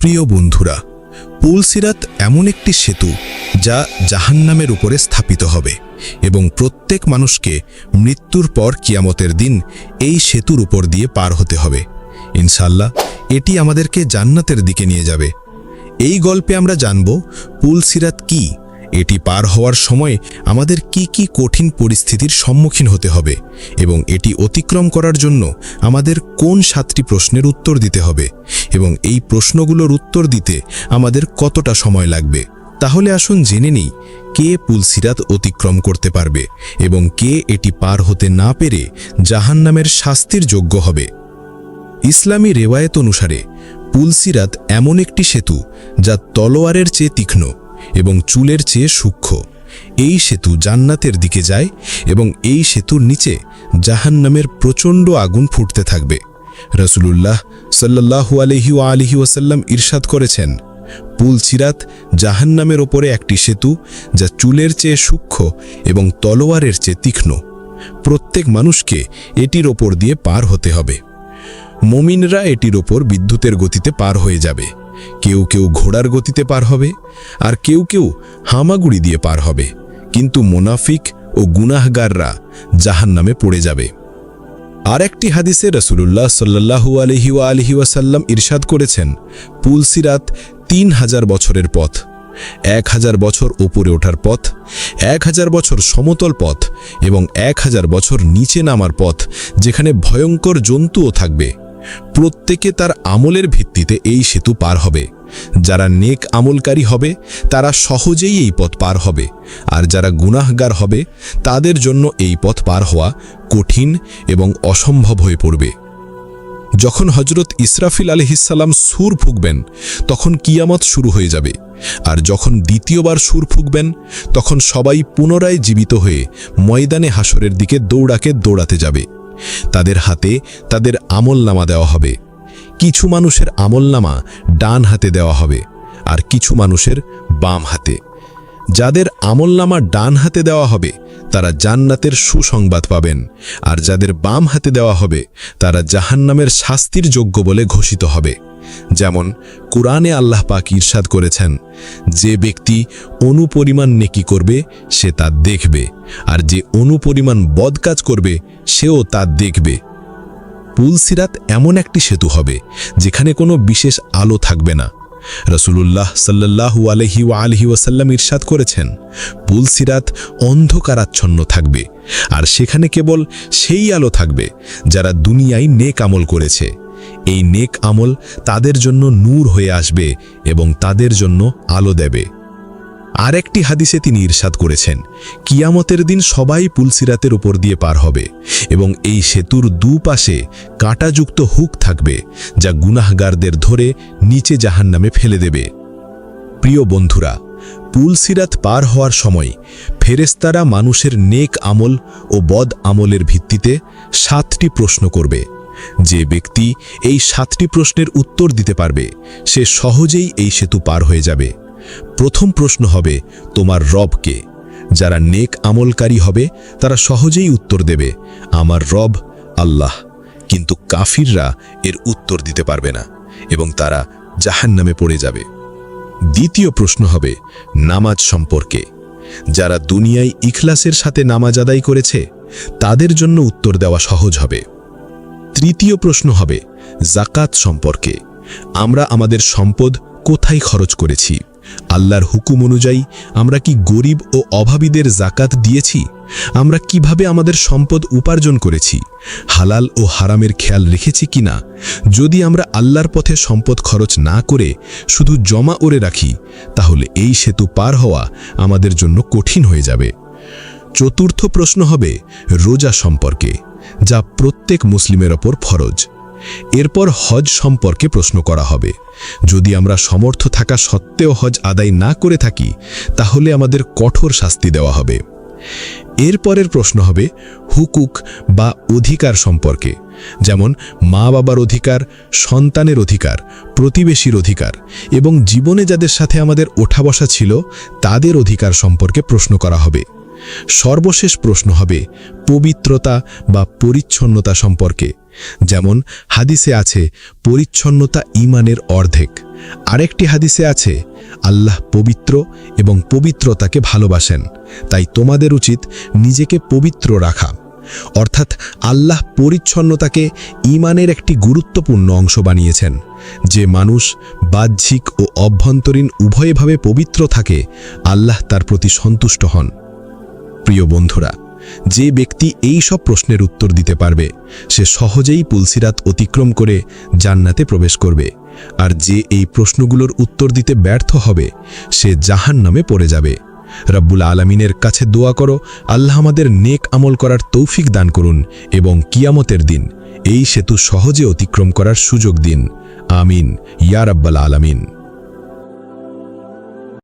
প্রিয় বন্ধুরা, পুলসিরাত এমন একটি সেতু যা জাহান্নামের উপরে স্থাপিত হবে এবং প্রত্যেক মানুষকে মৃত্যুর পর কিয়ামতের দিন এই সেতুর উপর দিয়ে পার হতে হবে। ইনশাআল্লাহ এটি আমাদেরকে জান্নাতের দিকে নিয়ে যাবে। এই গল্পে আমরা জানব পুলসিরাত কি, এটি পার হওয়ার সময় আমাদের কি কি কঠিন পরিস্থিতির সম্মুখীন হতে হবে এবং এটি অতিক্রম করার জন্য আমাদের কোন 7টি প্রশ্নের উত্তর দিতে হবে এবং এই প্রশ্নগুলোর উত্তর দিতে আমাদের কতটা সময় লাগবে। তাহলে আসুন জেনে নিই কে পুলসিরাত অতিক্রম করতে পারবে এবং কে এটি পার হতে না পেরে জাহান্নামের শাস্তির যোগ্য হবে। ইসলামী রেওয়ায়েত অনুসারে পুলসিরাত এমন একটি সেতু যা তলোয়ারের চেয়ে তীক্ষ্ণ এবং চুলের চেয়ে সূক্ষ্ম। এই সেতু জান্নাতের দিকে যায় এবং এই সেতুর নিচে জাহান্নামের প্রচণ্ড আগুন ফুটতে থাকবে। রাসূলুল্লাহ সাল্লাল্লাহু আলাইহি ওয়াসাল্লাম ইরশাদ করেছেন, পুলসিরাত জাহান্নামের ওপরে একটি সেতু যা চুলের চেয়ে সূক্ষ্ম এবং তলোয়ারের চেয়ে তীক্ষ্ণ। প্রত্যেক মানুষকে এটির ওপর দিয়ে পার হতে হবে। মুমিনরা এটির ওপর বিদ্যুতের গতিতে পার হয়ে যাবে। কেউ কেউ ঘোড়ার গতিতে পার হবে, আর কেউ কেউ হামাগুড়ি দিয়ে পার হবে, কিন্তু মুনাফিক ও গুনাহগাররা জাহান্নামে পড়ে যাবে। আর একটি হাদিসে রাসূলুল্লাহ সাল্লাল্লাহু আলাইহি ওয়াসাল্লাম ইরশাদ করেছেন, পুলসিরাত 3000 বছরের পথ, 1000 বছর উপরে ওঠার পথ, 1000 বছর সমতল পথ এবং 1000 বছর নিচে নামার পথ, যেখানে ভয়ঙ্কর জন্তুও থাকবে। প্রত্যেকে তার আমলের ভিত্তিতে এই সেতু পার হবে। যারা নেক আমলকারী হবে তারা সহজেই এই পথ পার হবে, আর যারা গুনাহগার হবে তাদের জন্য এই পথ পার হওয়া কঠিন এবং অসম্ভব হয়ে পড়বে। যখন হযরত ইসরাফিল আলাইহিসসালাম সূর ফুঁকবেন তখন কিয়ামত শুরু হয়ে যাবে, আর যখন দ্বিতীয়বার সূর ফুঁকবেন তখন সবাই পুনরায় জীবিত হয়ে ময়দানে হাসরের দিকে দৌড়াতে যাবে। তাদের হাতে তাদের আমলনামা দেওয়া হবে। কিছু মানুষের আমলনামা ডান হাতে দেওয়া হবে আর কিছু মানুষের বাম হাতে। যাদের আমলনামা ডান হাতে দেওয়া হবে তারা জান্নাতের সুসংবাদ পাবেন, আর যাদের বাম হাতে দেওয়া হবে তারা জাহান্নামের শাস্তির যোগ্য বলে ঘোষিত হবে। যেমন কুরআনে আল্লাহ পাক ইরশাদ করেছেন, যে ব্যক্তি অনুপরিমাণ নেকি করবে সে তা দেখবে, আর যে অনুপরিমাণ বদকাজ করবে সেও তা দেখবে। পুলসিরাত এমন একটি সেতু হবে যেখানে কোনো বিশেষ আলো থাকবে না। রাসূলুল্লাহ সাল্লাল্লাহু আলাইহি ওয়াসাল্লাম ইরশাদ করেছেন, পুলসিরাত অন্ধকারাচ্ছন্ন থাকবে, আর সেখানে কেবল সেই আলো থাকবে যারা দুনিয়ায় নেক আমল করেছে। এই নেক আমল তাদের জন্য নূর হয়ে আসবে এবং তাদের জন্য আলো দেবে। আর একটি হাদিসে তিনি ইরশাদ করেছেন, কিয়ামতের দিন সবাই পুলসিরাতের উপর দিয়ে পার হবে এবং এই সেতুর দুপাশে কাঁটাযুক্ত হুক থাকবে যা গুনাহগারদের ধরে নিচে জাহান্নামে ফেলে দেবে। প্রিয় বন্ধুরা, পুলসিরাত পার হওয়ার সময় ফেরেশতারা মানুষের নেক আমল ও বদ আমলের ভিত্তিতে 7টি প্রশ্ন করবে। যে ব্যক্তি এই 7টি প্রশ্নের উত্তর দিতে পারবে সে সহজেই এই সেতু পার হয়ে যাবে। প্রথম প্রশ্ন হবে, তোমার রব কে? যারা নেক আমলকারী হবে তারা সহজেই উত্তর দেবে, আমার রব আল্লাহ। কিন্তু কাফিররা এর উত্তর দিতে পারবে না এবং তারা জাহান্নামে পড়ে যাবে। দ্বিতীয় প্রশ্ন হবে নামাজ সম্পর্কে। যারা দুনিয়ায় ইখলাসের সাথে নামাজ আদায় করেছে তাদের জন্য উত্তর দেওয়া সহজ হবে। তৃতীয় প্রশ্ন হবে যাকাত সম্পর্কে। আমরা আমাদের সম্পদ কোথায় খরচ করেছি? আল্লাহর হুকুম অনুযায়ী আমরা কি গরিব ও অভাবীদের যাকাত দিয়েছি? আমরা কিভাবে আমাদের সম্পদ উপার্জন করেছি? হালাল ও হারামের খেয়াল রেখেছি কিনা? যদি আমরা আল্লাহর পথে সম্পদ খরচ না করে শুধু জমা করে রাখি তাহলে এই সেতু পার হওয়া আমাদের জন্য কঠিন হয়ে যাবে। চতুর্থ প্রশ্ন হবে রোজা সম্পর্কে, যা প্রত্যেক মুসলিমের ওপর ফরজ। এরপর হজ সম্পর্কে প্রশ্ন করা হবে। যদি আমরা সমর্থ থাকা সত্ত্বেও হজ আদায় না করে থাকি তাহলে আমাদের কঠোর শাস্তি দেওয়া হবে। এরপরের প্রশ্ন হবে হুকুক বা অধিকার সম্পর্কে, যেমন মা বাবার অধিকার, সন্তানের অধিকার, প্রতিবেশীর অধিকার এবং জীবনে যাদের সাথে আমাদের ওঠা বসা ছিল তাদের অধিকার সম্পর্কে প্রশ্ন করা হবে। সর্বশেষ প্রশ্ন হবে পবিত্রতা বা পরিচ্ছন্নতা সম্পর্কে। যেমন হাদিসে আছে পরিচ্ছন্নতা ঈমানের অর্ধেক, আরেকটি হাদিসে আছে আল্লাহ পবিত্র এবং পবিত্রতাকে ভালোবাসেন, তাই তোমাদের উচিত নিজেকে পবিত্র রাখা। অর্থাৎ আল্লাহ পরিচ্ছন্নতাকে ঈমানের একটি গুরুত্বপূর্ণ অংশ বানিয়েছেন। যে মানুষ বাহ্যিক ও অভ্যন্তরীণ উভয়ভাবে পবিত্র থাকে, আল্লাহ তার প্রতি সন্তুষ্ট হন। প্রিয় বন্ধুরা, যে ব্যক্তি এই সব প্রশ্নের উত্তর দিতে পারবে, সে সহজেই পুলসিরাত অতিক্রম করে জান্নাতে প্রবেশ করবে। আর যে এই প্রশ্নগুলোর উত্তর দিতে ব্যর্থ হবে, সে জাহান্নামে পড়ে যাবে। রব্বুল আলামিনের কাছে দোয়া করো, আল্লাহ আমাদের নেক আমল করার তৌফিক দান করুন এবং কিয়ামতের দিন এই সেতু সহজে অতিক্রম করার সুযোগ দিন। আমিন ইয়া রাব্বাল আলামিন।